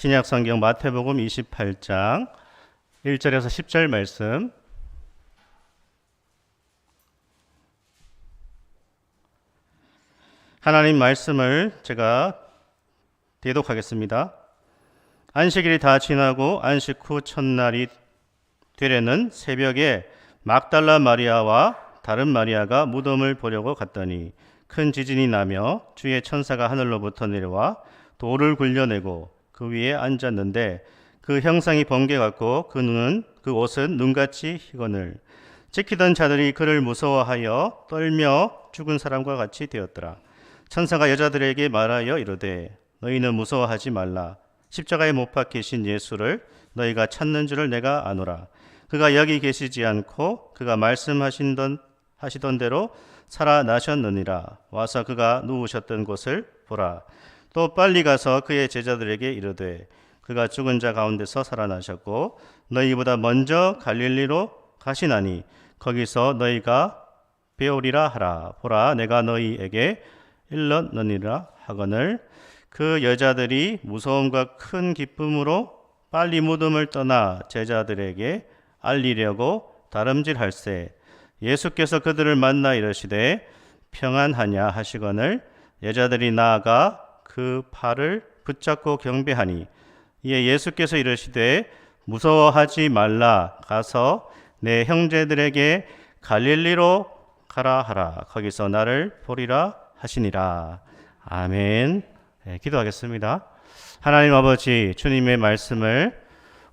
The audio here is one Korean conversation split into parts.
신약 성경 마태복음 28장 1절에서 10절 말씀. 하나님 말씀을 제가 대독하겠습니다. 안식일이 다 지나고 안식 후 첫날이 되려는 새벽에 막달라 마리아와 다른 마리아가 무덤을 보려고 갔더니 큰 지진이 나며 주의 천사가 하늘로부터 내려와 돌을 굴려내고 그 위에 앉았는데 그 형상이 번개 같고 그 옷은 눈같이 희건을. 지키던 자들이 그를 무서워하여 떨며 죽은 사람과 같이 되었더라. 천사가 여자들에게 말하여 이르되 너희는 무서워하지 말라. 십자가에 못 박히신 예수를 너희가 찾는 줄을 내가 아노라. 그가 여기 계시지 않고 그가 말씀하시던 대로 살아나셨느니라. 와서 그가 누우셨던 곳을 보라. 또 빨리 가서 그의 제자들에게 이르되 그가 죽은 자 가운데서 살아나셨고 너희보다 먼저 갈릴리로 가시나니 거기서 너희가 배우리라 하라. 보라, 내가 너희에게 일렀느니라 하거늘. 그 여자들이 무서움과 큰 기쁨으로 빨리 무덤을 떠나 제자들에게 알리려고 다름질할세 예수께서 그들을 만나 이르시되 평안하냐 하시거늘. 여자들이 나아가 그 팔을 붙잡고 경배하니 이에 예수께서 이르시되 무서워하지 말라. 가서 내 형제들에게 갈릴리로 가라 하라. 거기서 나를 보리라 하시니라. 아멘. 네, 기도하겠습니다. 하나님 아버지, 주님의 말씀을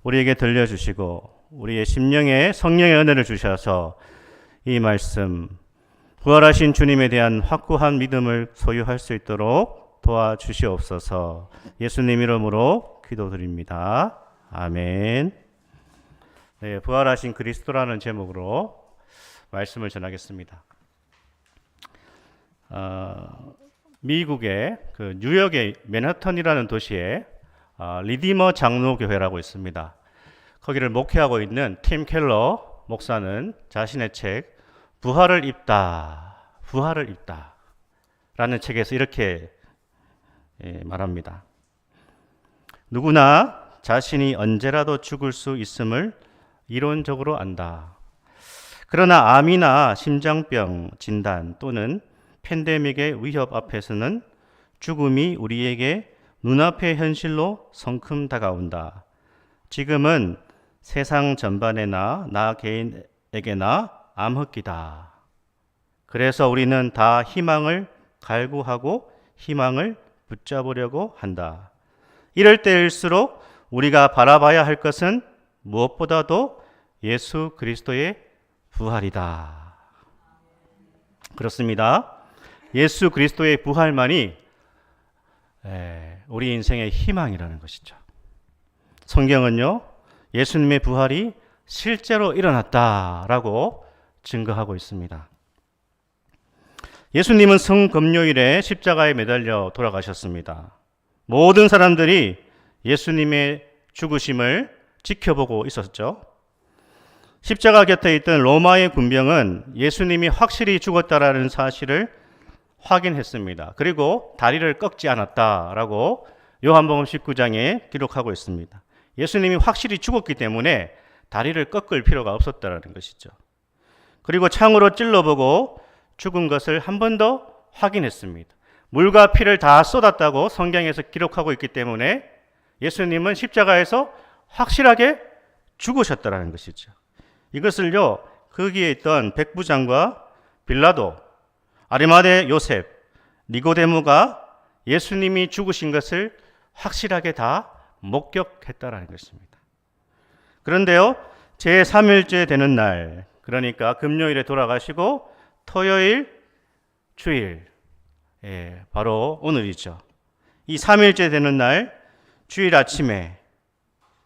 우리에게 들려주시고 우리의 심령에 성령의 은혜를 주셔서 이 말씀, 부활하신 주님에 대한 확고한 믿음을 소유할 수 있도록 도와주시옵소서. 예수님 이름으로 기도드립니다. 아멘. 네, 부활하신 그리스도라는 제목으로 말씀을 전하겠습니다. 미국의 뉴욕의 맨하탄이라는 도시에 리디머 장로교회라고 있습니다. 거기를 목회하고 있는 팀 켈러 목사는 자신의 책 부활을 입다 라는 책에서 이렇게 말합니다. 누구나 자신이 언제라도 죽을 수 있음을 이론적으로 안다. 그러나 암이나 심장병 진단 또는 팬데믹의 위협 앞에서는 죽음이 우리에게 눈앞의 현실로 성큼 다가온다. 지금은 세상 전반에나 나 개인에게나 암흑기다. 그래서 우리는 다 희망을 갈구하고 희망을 붙잡으려고 한다. 이럴 때일수록 우리가 바라봐야 할 것은 무엇보다도 예수 그리스도의 부활이다. 그렇습니다. 예수 그리스도의 부활만이 우리 인생의 희망이라는 것이죠. 성경은요, 예수님의 부활이 실제로 일어났다라고 증거하고 있습니다. 예수님은 성금요일에 십자가에 매달려 돌아가셨습니다. 모든 사람들이 예수님의 죽으심을 지켜보고 있었죠. 십자가 곁에 있던 로마의 군병은 예수님이 확실히 죽었다라는 사실을 확인했습니다. 그리고 다리를 꺾지 않았다라고 요한복음 19장에 기록하고 있습니다. 예수님이 확실히 죽었기 때문에 다리를 꺾을 필요가 없었다라는 것이죠. 그리고 창으로 찔러보고 죽은 것을 한 번 더 확인했습니다. 물과 피를 다 쏟았다고 성경에서 기록하고 있기 때문에 예수님은 십자가에서 확실하게 죽으셨다라는 것이죠. 이것을요, 거기에 있던 백부장과 빌라도, 아리마대 요셉, 니고데모가 예수님이 죽으신 것을 확실하게 다 목격했다라는 것입니다. 그런데요, 제3일째 되는 날, 그러니까 금요일에 돌아가시고 토요일, 주일, 바로 오늘이죠. 이 3일째 되는 날, 주일 아침에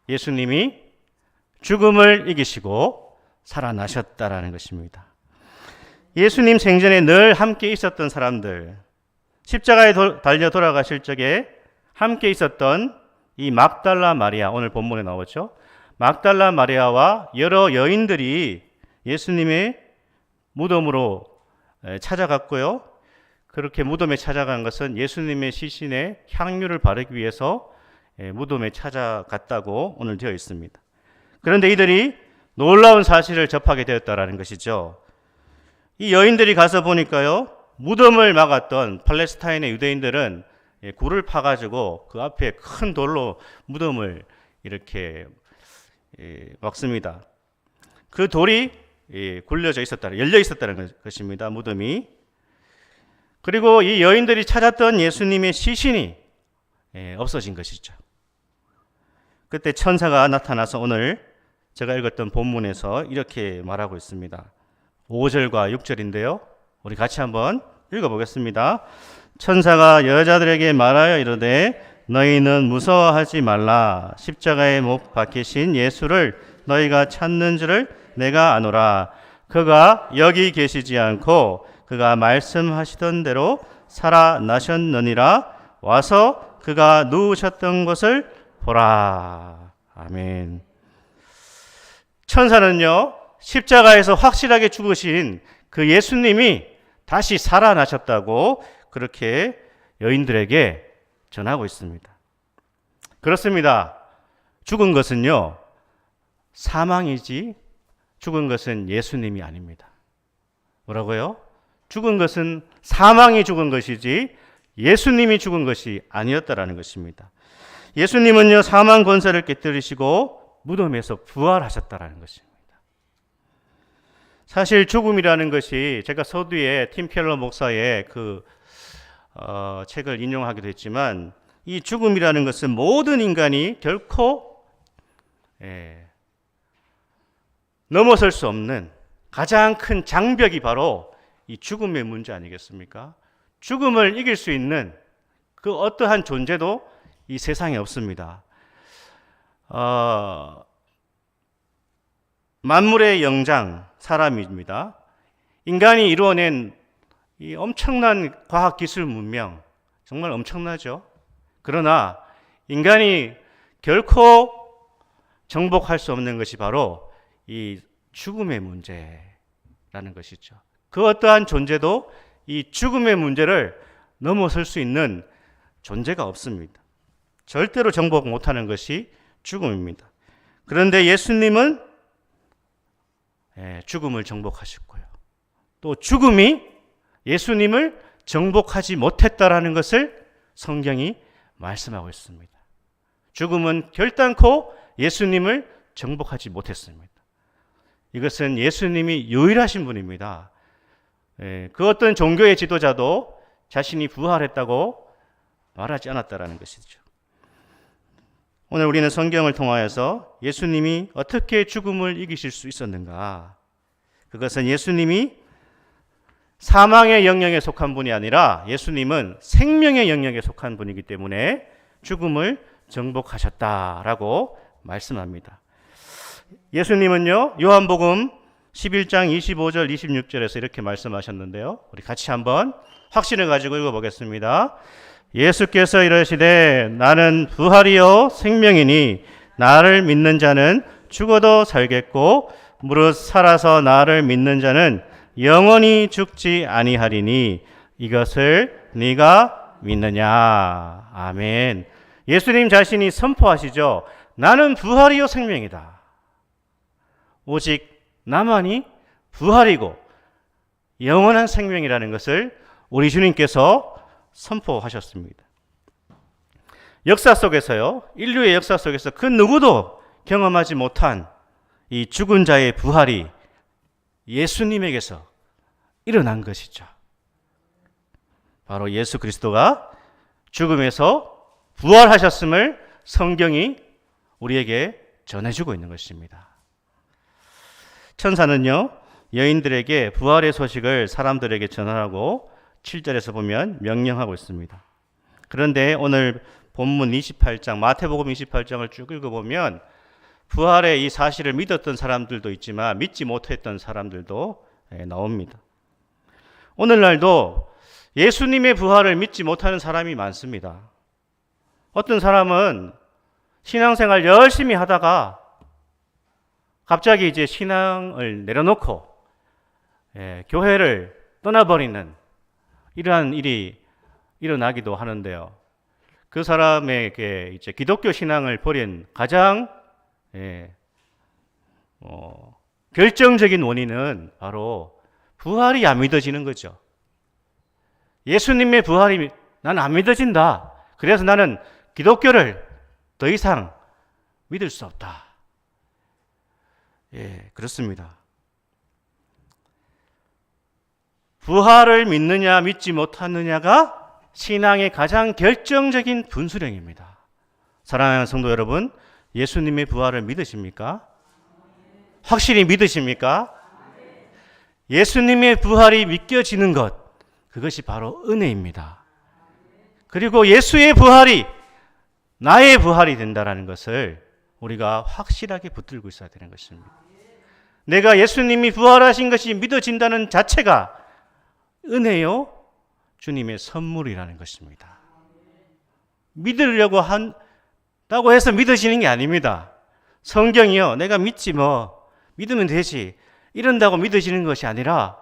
예수님이 죽음을 이기시고 살아나셨다라는 것입니다. 예수님 생전에 늘 함께 있었던 사람들, 십자가에 달려 돌아가실 적에 함께 있었던 이 막달라 마리아, 오늘 본문에 나오죠. 막달라 마리아와 여러 여인들이 예수님의 무덤으로 찾아갔고요. 그렇게 무덤에 찾아간 것은 예수님의 시신에 향유를 바르기 위해서 무덤에 찾아갔다고 오늘 되어 있습니다. 그런데 이들이 놀라운 사실을 접하게 되었다라는 것이죠. 이 여인들이 가서 보니까요, 무덤을 막았던 팔레스타인의 유대인들은 굴을 파가지고 그 앞에 큰 돌로 무덤을 이렇게 막습니다. 그 돌이 굴려져 있었다는, 열려 있었다는 것입니다. 무덤이. 그리고 이 여인들이 찾았던 예수님의 시신이 없어진 것이죠. 그때 천사가 나타나서 오늘 제가 읽었던 본문에서 이렇게 말하고 있습니다. 5절과 6절인데요. 우리 같이 한번 읽어보겠습니다. 천사가 여자들에게 말하여 이르되 너희는 무서워하지 말라. 십자가에 못 박히신 예수를 너희가 찾는 줄을 내가 아노라. 그가 여기 계시지 않고 그가 말씀하시던 대로 살아나셨느니라. 와서 그가 누우셨던 것을 보라. 아멘. 천사는요, 십자가에서 확실하게 죽으신 그 예수님이 다시 살아나셨다고 그렇게 여인들에게 전하고 있습니다. 그렇습니다. 죽은 것은요, 사망이지 죽은 것은 예수님이 아닙니다. 뭐라고요? 죽은 것은 사망이 죽은 것이지 예수님이 죽은 것이 아니었다라는 것입니다. 예수님은요, 사망 권세를 깨뜨리시고 무덤에서 부활하셨다라는 것입니다. 사실 죽음이라는 것이 제가 서두에 팀 켈러 목사의 그 책을 인용하기도 했지만, 이 죽음이라는 것은 모든 인간이 결코 넘어설 수 없는 가장 큰 장벽이 바로 이 죽음의 문제 아니겠습니까? 죽음을 이길 수 있는 그 어떠한 존재도 이 세상에 없습니다. 만물의 영장 사람입니다. 인간이 이루어낸 이 엄청난 과학기술 문명, 정말 엄청나죠. 그러나 인간이 결코 정복할 수 없는 것이 바로 이 죽음의 문제라는 것이죠. 그 어떠한 존재도 이 죽음의 문제를 넘어설 수 있는 존재가 없습니다. 절대로 정복 못하는 것이 죽음입니다. 그런데 예수님은 죽음을 정복하셨고요. 또 죽음이 예수님을 정복하지 못했다라는 것을 성경이 말씀하고 있습니다. 죽음은 결단코 예수님을 정복하지 못했습니다. 이것은 예수님이 유일하신 분입니다. 그 어떤 종교의 지도자도 자신이 부활했다고 말하지 않았다라는 것이죠. 오늘 우리는 성경을 통하여서 예수님이 어떻게 죽음을 이기실 수 있었는가? 그것은 예수님이 사망의 영역에 속한 분이 아니라 예수님은 생명의 영역에 속한 분이기 때문에 죽음을 정복하셨다라고 말씀합니다. 예수님은요, 요한복음 11장 25절 26절에서 이렇게 말씀하셨는데요. 우리 같이 한번 확신을 가지고 읽어보겠습니다. 예수께서 이르시되 나는 부활이요 생명이니 나를 믿는 자는 죽어도 살겠고 무릇 살아서 나를 믿는 자는 영원히 죽지 아니하리니 이것을 네가 믿느냐. 아멘. 예수님 자신이 선포하시죠. 나는 부활이요 생명이다. 오직 나만이 부활이고 영원한 생명이라는 것을 우리 주님께서 선포하셨습니다. 역사 속에서요, 인류의 역사 속에서 그 누구도 경험하지 못한 이 죽은 자의 부활이 예수님에게서 일어난 것이죠. 바로 예수 그리스도가 죽음에서 부활하셨음을 성경이 우리에게 전해주고 있는 것입니다. 천사는요, 여인들에게 부활의 소식을 사람들에게 전하라고 7절에서 보면 명령하고 있습니다. 그런데 오늘 본문 28장, 마태복음 28장을 쭉 읽어보면 부활의 이 사실을 믿었던 사람들도 있지만 믿지 못했던 사람들도 나옵니다. 오늘날도 예수님의 부활을 믿지 못하는 사람이 많습니다. 어떤 사람은 신앙생활 열심히 하다가 갑자기 이제 신앙을 내려놓고 교회를 떠나버리는 이러한 일이 일어나기도 하는데요. 그 사람에게 이제 기독교 신앙을 버린 가장 결정적인 원인은 바로 부활이 안 믿어지는 거죠. 예수님의 부활이 나는 안 믿어진다. 그래서 나는 기독교를 더 이상 믿을 수 없다. 그렇습니다. 부활을 믿느냐 믿지 못하느냐가 신앙의 가장 결정적인 분수령입니다. 사랑하는 성도 여러분, 예수님의 부활을 믿으십니까? 확실히 믿으십니까? 예수님의 부활이 믿겨지는 것, 그것이 바로 은혜입니다. 그리고 예수의 부활이 나의 부활이 된다는 것을 우리가 확실하게 붙들고 있어야 되는 것입니다. 내가 예수님이 부활하신 것이 믿어진다는 자체가 은혜요, 주님의 선물이라는 것입니다. 믿으려고 한다고 해서 믿어지는 게 아닙니다. 성경이요, 내가 믿지 믿으면 되지 이런다고 믿어지는 것이 아니라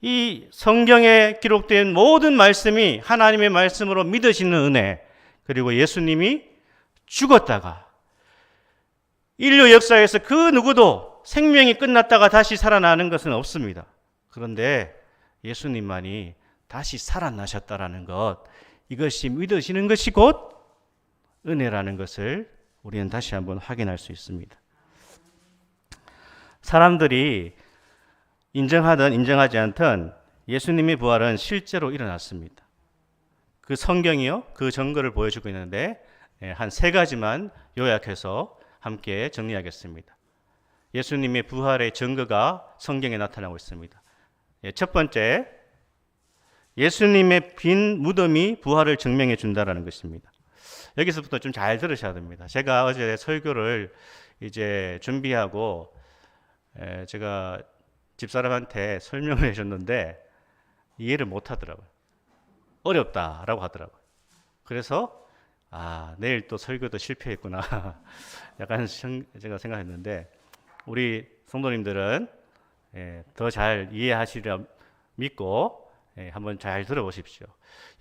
이 성경에 기록된 모든 말씀이 하나님의 말씀으로 믿어지는 은혜, 그리고 예수님이 죽었다가 인류 역사에서 그 누구도 생명이 끝났다가 다시 살아나는 것은 없습니다. 그런데 예수님만이 다시 살아나셨다라는 것, 이것이 믿어지는 것이 곧 은혜라는 것을 우리는 다시 한번 확인할 수 있습니다. 사람들이 인정하든 인정하지 않든 예수님의 부활은 실제로 일어났습니다. 그 성경이요, 그 증거를 보여주고 있는데 한 3가지만 요약해서 함께 정리하겠습니다. 예수님의 부활의 증거가 성경에 나타나고 있습니다. 첫 번째, 예수님의 빈 무덤이 부활을 증명해 준다라는 것입니다. 여기서부터 좀 잘 들으셔야 됩니다. 제가 어제 설교를 이제 준비하고 제가 집사람한테 설명을 해줬는데 이해를 못 하더라고요. 어렵다라고 하더라고요. 그래서 내일 또 설교도 실패했구나 약간 제가 생각했는데, 우리 성도님들은 더 잘 이해하시려 믿고 한번 잘 들어보십시오.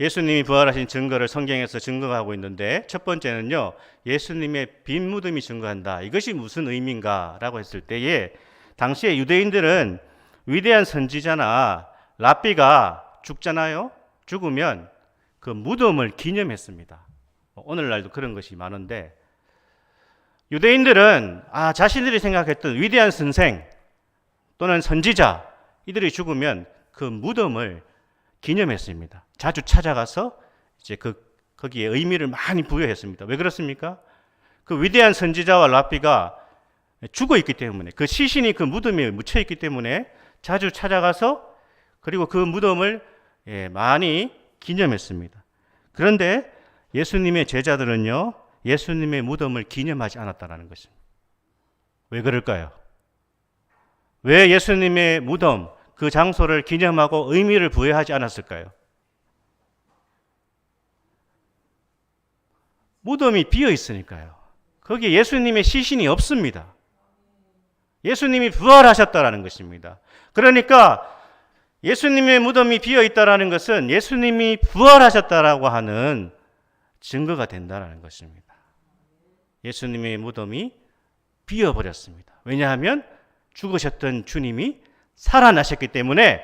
예수님이 부활하신 증거를 성경에서 증거하고 있는데, 첫 번째는요, 예수님의 빈 무덤이 증거한다. 이것이 무슨 의미인가 라고 했을 때에, 당시에 유대인들은 위대한 선지자나 랍비가 죽잖아요. 죽으면 그 무덤을 기념했습니다. 오늘날도 그런 것이 많은데, 유대인들은 자신들이 생각했던 위대한 선생 또는 선지자, 이들이 죽으면 그 무덤을 기념했습니다. 자주 찾아가서 이제 거기에 의미를 많이 부여했습니다. 왜 그렇습니까? 그 위대한 선지자와 랍비가 죽어 있기 때문에, 그 시신이 그 무덤에 묻혀 있기 때문에 자주 찾아가서 그리고 그 무덤을 많이 기념했습니다. 그런데 예수님의 제자들은요, 예수님의 무덤을 기념하지 않았다는 것입니다. 왜 그럴까요? 왜 예수님의 무덤, 그 장소를 기념하고 의미를 부여하지 않았을까요? 무덤이 비어 있으니까요. 거기에 예수님의 시신이 없습니다. 예수님이 부활하셨다라는 것입니다. 그러니까 예수님의 무덤이 비어 있다라는 것은 예수님이 부활하셨다라고 하는 증거가 된다라는 것입니다. 예수님의 무덤이 비어 버렸습니다. 왜냐하면 죽으셨던 주님이 살아나셨기 때문에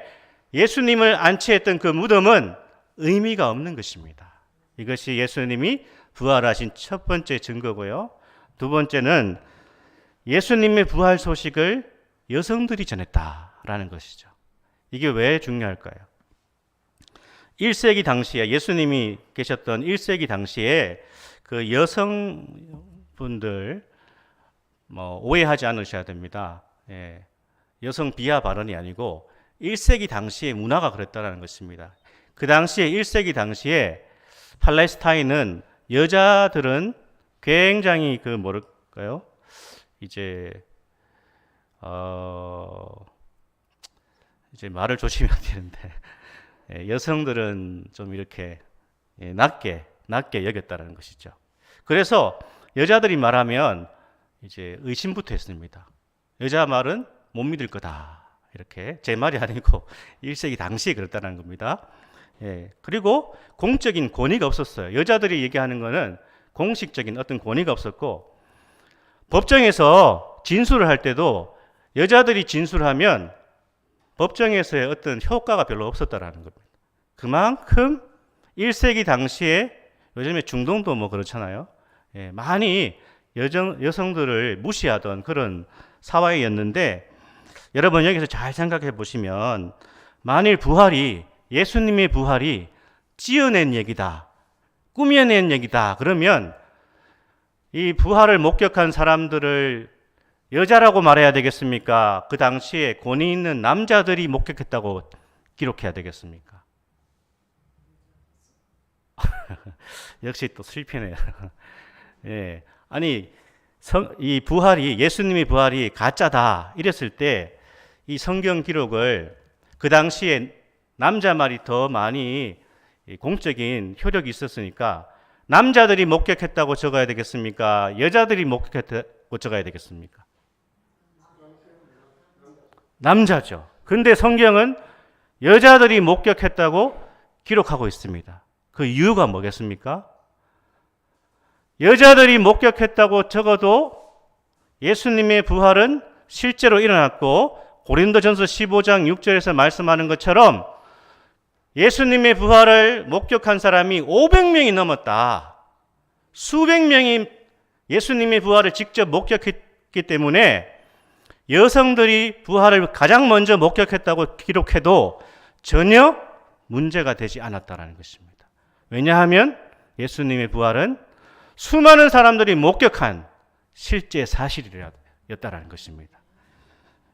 예수님을 안치했던 그 무덤은 의미가 없는 것입니다. 이것이 예수님이 부활하신 첫 번째 증거고요. 두 번째는 예수님의 부활 소식을 여성들이 전했다라는 것이죠. 이게 왜 중요할까요? 1세기 당시에, 예수님이 계셨던 1세기 당시에 그 여성분들 오해하지 않으셔야 됩니다. 여성 비하 발언이 아니고 1세기 당시의 문화가 그랬다는 것입니다. 그 당시에 1세기 당시에 팔레스타인은 여자들은 굉장히 이제 말을 조심해야 되는데 여성들은 좀 이렇게 낮게 여겼다는 것이죠. 그래서 여자들이 말하면 이제 의심부터 했습니다. 여자 말은 못 믿을 거다. 이렇게 제 말이 아니고 1세기 당시에 그랬다는 겁니다. 예, 그리고 공적인 권위가 없었어요. 여자들이 얘기하는 거는 공식적인 어떤 권위가 없었고, 법정에서 진술을 할 때도 여자들이 진술하면 법정에서의 어떤 효과가 별로 없었다라는 겁니다. 그만큼 1세기 당시에, 요즘에 중동도 뭐 그렇잖아요. 예, 많이 여성들을 무시하던 그런 사회였는데, 여러분 여기서 잘 생각해 보시면, 만일 예수님의 부활이 지어낸 얘기다, 꾸며낸 얘기다, 그러면 이 부활을 목격한 사람들을 여자라고 말해야 되겠습니까? 그 당시에 권위 있는 남자들이 목격했다고 기록해야 되겠습니까? 역시 또 실패네요. 예. 아니, 이 부활이, 예수님의 부활이 가짜다 이랬을 때 이 성경 기록을, 그 당시에 남자 말이 더 많이 공적인 효력이 있었으니까 남자들이 목격했다고 적어야 되겠습니까? 여자들이 목격했다고 적어야 되겠습니까? 남자죠. 근데 성경은 여자들이 목격했다고 기록하고 있습니다. 그 이유가 뭐겠습니까? 여자들이 목격했다고 적어도 예수님의 부활은 실제로 일어났고, 고린도전서 15장 6절에서 말씀하는 것처럼 예수님의 부활을 목격한 사람이 500명이 넘었다. 수백 명이 예수님의 부활을 직접 목격했기 때문에 여성들이 부활을 가장 먼저 목격했다고 기록해도 전혀 문제가 되지 않았다는 것입니다. 왜냐하면 예수님의 부활은 수많은 사람들이 목격한 실제 사실이었다는 것입니다.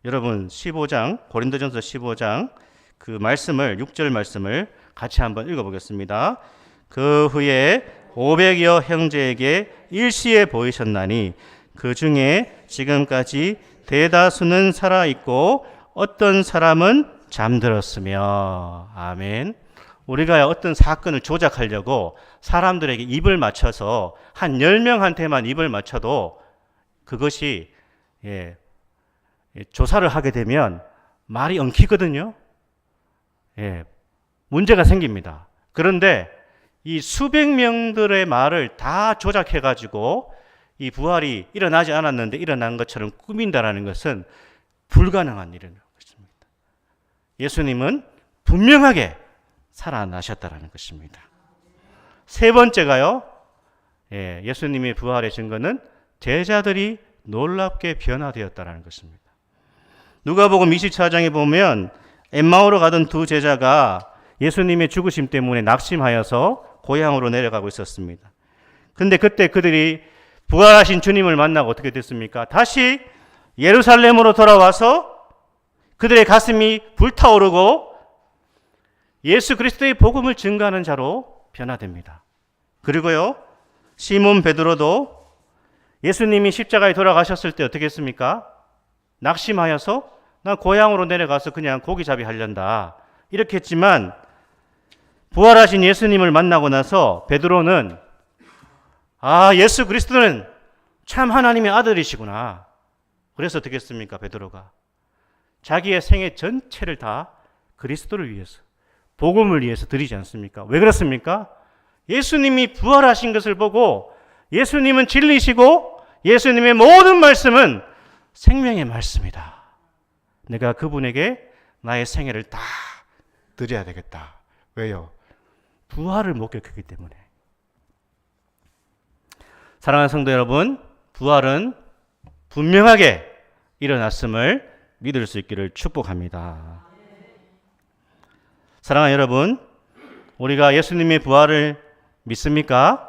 여러분, 고린도전서 15장 그 말씀을, 6절 말씀을 같이 한번 읽어보겠습니다. 그 후에 500여 형제에게 일시에 보이셨나니 그 중에 지금까지 대다수는 살아있고 어떤 사람은 잠들었으며. 아멘. 우리가 어떤 사건을 조작하려고 사람들에게 입을 맞춰서 한 10명한테만 입을 맞춰도 그것이 조사를 하게 되면 말이 엉키거든요. 문제가 생깁니다. 그런데 이 수백 명들의 말을 다 조작해가지고 이 부활이 일어나지 않았는데 일어난 것처럼 꾸민다라는 것은 불가능한 일인 것입니다. 예수님은 분명하게 살아나셨다라는 것입니다. 세 번째가요, 예수님의 부활의 증거는 제자들이 놀랍게 변화되었다라는 것입니다. 누가복음 24장에 보면 엠마오로 가던 두 제자가 예수님의 죽으심 때문에 낙심하여서 고향으로 내려가고 있었습니다. 근데 그때 그들이 부활하신 주님을 만나고 어떻게 됐습니까? 다시 예루살렘으로 돌아와서 그들의 가슴이 불타오르고 예수 그리스도의 복음을 증거하는 자로 변화됩니다. 그리고요, 시몬 베드로도 예수님이 십자가에 돌아가셨을 때 어떻게 했습니까? 낙심하여서 난 고향으로 내려가서 그냥 고기잡이 하련다 이렇게 했지만, 부활하신 예수님을 만나고 나서 베드로는 예수 그리스도는 참 하나님의 아들이시구나. 그래서 어떻게 했습니까? 베드로가 자기의 생애 전체를 다 그리스도를 위해서, 복음을 위해서 드리지 않습니까? 왜 그렇습니까? 예수님이 부활하신 것을 보고, 예수님은 진리시고 예수님의 모든 말씀은 생명의 말씀이다. 내가 그분에게 나의 생애를 다 드려야 되겠다. 왜요? 부활을 목격했기 때문에. 사랑하는 성도 여러분, 부활은 분명하게 일어났음을 믿을 수 있기를 축복합니다. 사랑하는 여러분, 우리가 예수님의 부활을 믿습니까?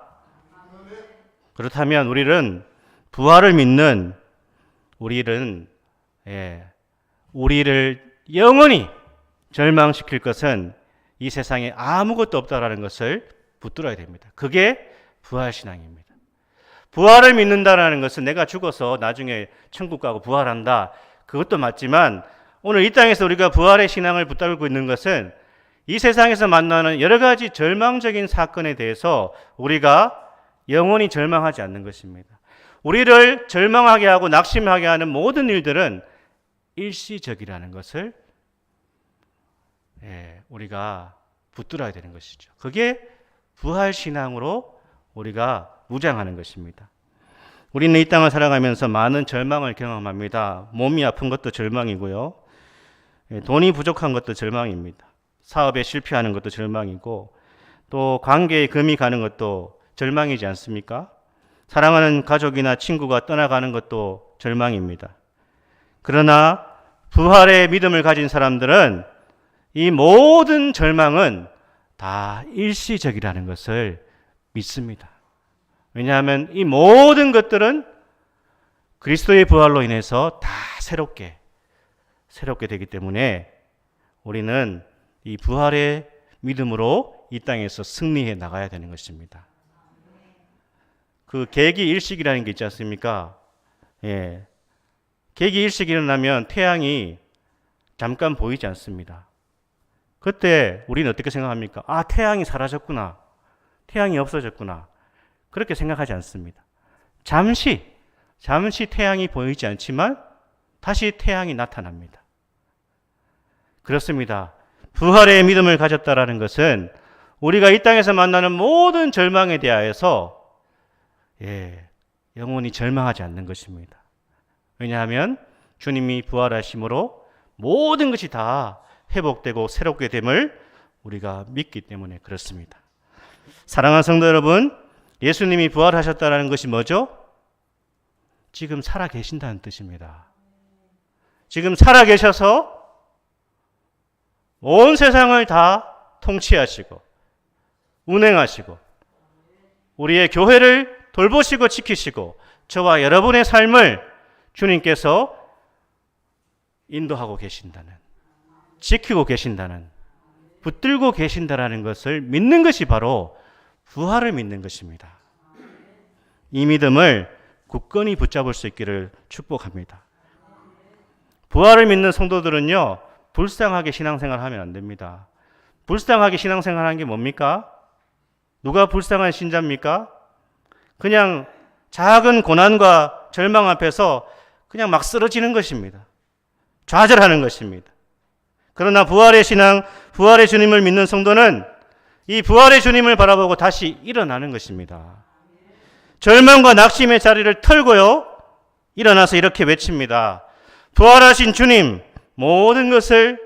그렇다면 우리는 부활을 믿는 우리를 영원히 절망시킬 것은 이 세상에 아무것도 없다라는 것을 붙들어야 됩니다. 그게 부활신앙입니다. 부활을 믿는다라는 것은 내가 죽어서 나중에 천국 가고 부활한다, 그것도 맞지만, 오늘 이 땅에서 우리가 부활의 신앙을 붙들고 있는 것은 이 세상에서 만나는 여러 가지 절망적인 사건에 대해서 우리가 영원히 절망하지 않는 것입니다. 우리를 절망하게 하고 낙심하게 하는 모든 일들은 일시적이라는 것을 우리가 붙들어야 되는 것이죠. 그게 부활신앙으로 우리가 무장하는 것입니다. 우리는 이 땅을 살아가면서 많은 절망을 경험합니다. 몸이 아픈 것도 절망이고요. 돈이 부족한 것도 절망입니다. 사업에 실패하는 것도 절망이고, 또 관계에 금이 가는 것도 절망이지 않습니까? 사랑하는 가족이나 친구가 떠나가는 것도 절망입니다. 그러나 부활의 믿음을 가진 사람들은 이 모든 절망은 다 일시적이라는 것을 믿습니다. 왜냐하면 이 모든 것들은 그리스도의 부활로 인해서 다 새롭게 되기 때문에 우리는 이 부활의 믿음으로 이 땅에서 승리해 나가야 되는 것입니다. 그 계기 일식이라는 게 있지 않습니까? 예. 계기 일식이 일어나면 태양이 잠깐 보이지 않습니다. 그때 우리는 어떻게 생각합니까? 아, 태양이 사라졌구나. 태양이 없어졌구나. 그렇게 생각하지 않습니다. 잠시 태양이 보이지 않지만 다시 태양이 나타납니다. 그렇습니다. 부활의 믿음을 가졌다라는 것은 우리가 이 땅에서 만나는 모든 절망에 대하여서 영원히 절망하지 않는 것입니다. 왜냐하면 주님이 부활하심으로 모든 것이 다 회복되고 새롭게 됨을 우리가 믿기 때문에 그렇습니다. 사랑하는 성도 여러분, 예수님이 부활하셨다는 것이 뭐죠? 지금 살아 계신다는 뜻입니다. 지금 살아 계셔서 온 세상을 다 통치하시고 운행하시고 우리의 교회를 돌보시고 지키시고 저와 여러분의 삶을 주님께서 인도하고 계신다는, 지키고 계신다는, 붙들고 계신다라는 것을 믿는 것이 바로 부활을 믿는 것입니다. 이 믿음을 굳건히 붙잡을 수 있기를 축복합니다. 부활을 믿는 성도들은요, 불쌍하게 신앙생활을 하면 안 됩니다. 불쌍하게 신앙생활을 하는 게 뭡니까? 누가 불쌍한 신자입니까? 그냥 작은 고난과 절망 앞에서 그냥 막 쓰러지는 것입니다. 좌절하는 것입니다. 그러나 부활의 신앙, 부활의 주님을 믿는 성도는 이 부활의 주님을 바라보고 다시 일어나는 것입니다. 절망과 낙심의 자리를 털고요, 일어나서 이렇게 외칩니다. 부활하신 주님, 모든 것을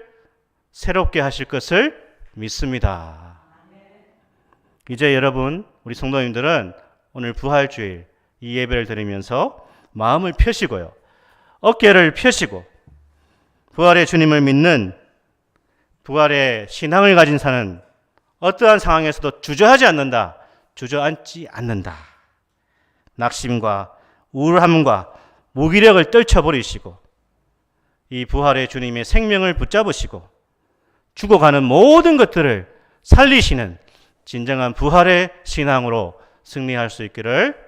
새롭게 하실 것을 믿습니다. 이제 여러분, 우리 성도님들은 오늘 부활주일 이 예배를 드리면서 마음을 펴시고요, 어깨를 펴시고 부활의 주님을 믿는, 부활의 신앙을 가진 사는 어떠한 상황에서도 주저하지 않는다, 주저앉지 않는다. 낙심과 우울함과 무기력을 떨쳐버리시고 이 부활의 주님의 생명을 붙잡으시고 죽어가는 모든 것들을 살리시는 진정한 부활의 신앙으로 승리할 수 있기를